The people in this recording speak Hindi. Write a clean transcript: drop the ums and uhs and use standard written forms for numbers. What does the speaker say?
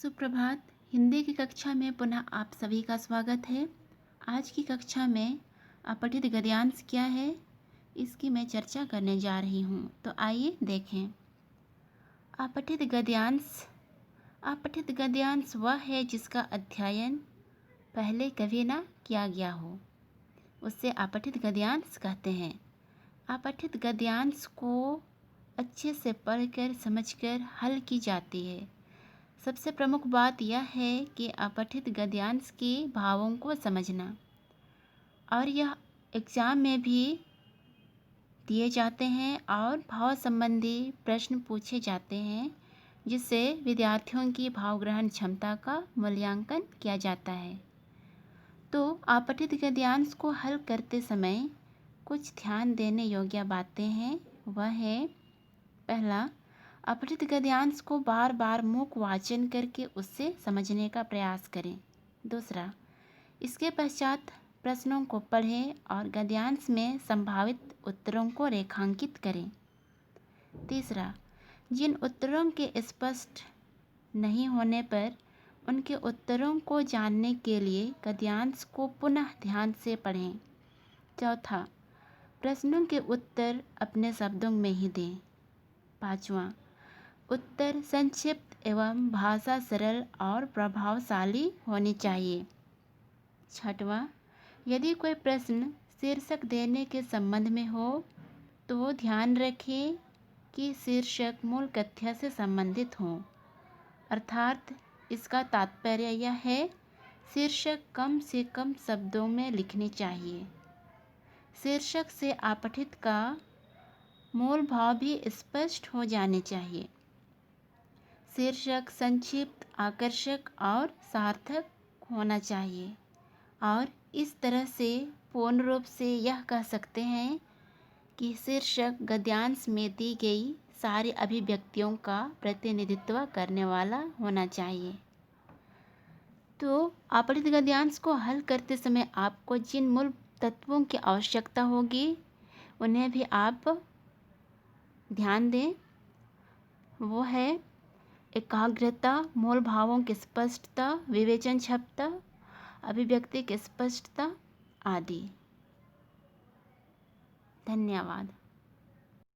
सुप्रभात। हिंदी की कक्षा में पुनः आप सभी का स्वागत है। आज की कक्षा में अपठित गद्यांश क्या है, इसकी मैं चर्चा करने जा रही हूँ। तो आइए देखें। अपठित गद्यांश वह है जिसका अध्ययन पहले कभी ना किया गया हो, उससे अपठित गद्यांश कहते हैं। अपठित गद्यांश को अच्छे से पढ़कर समझकर हल की जाती है। सबसे प्रमुख बात यह है कि अपठित गद्यांश के भावों को समझना, और यह एग्ज़ाम में भी दिए जाते हैं और भाव संबंधी प्रश्न पूछे जाते हैं, जिससे विद्यार्थियों की भाव ग्रहण क्षमता का मूल्यांकन किया जाता है। तो अपठित गद्यांश को हल करते समय कुछ ध्यान देने योग्य बातें हैं। वह है, पहला, अपठित गद्यांश को बार बार मूक वाचन करके उससे समझने का प्रयास करें। दूसरा, इसके पश्चात प्रश्नों को पढ़ें और गद्यांश में संभावित उत्तरों को रेखांकित करें। तीसरा, जिन उत्तरों के स्पष्ट नहीं होने पर उनके उत्तरों को जानने के लिए गद्यांश को पुनः ध्यान से पढ़ें। चौथा, प्रश्नों के उत्तर अपने शब्दों में ही दें। पाँचवां, उत्तर संक्षिप्त एवं भाषा सरल और प्रभावशाली होनी चाहिए। छठवां, यदि कोई प्रश्न शीर्षक देने के संबंध में हो तो ध्यान रखें कि शीर्षक मूल कथ्य से संबंधित हो, अर्थात इसका तात्पर्य यह है, शीर्षक कम से कम शब्दों में लिखनी चाहिए। शीर्षक से अपठित का मूल भाव भी स्पष्ट हो जाने चाहिए। शीर्षक संक्षिप्त, आकर्षक और सार्थक होना चाहिए, और इस तरह से पूर्ण रूप से यह कह सकते हैं कि शीर्षक गद्यांश में दी गई सारी अभिव्यक्तियों का प्रतिनिधित्व करने वाला होना चाहिए। तो अपठित गद्यांश को हल करते समय आपको जिन मूल तत्वों की आवश्यकता होगी उन्हें भी आप ध्यान दें। वो है एकाग्रता, मूल भावों की स्पष्टता, विवेचन क्षमता, अभिव्यक्ति की स्पष्टता आदि। धन्यवाद।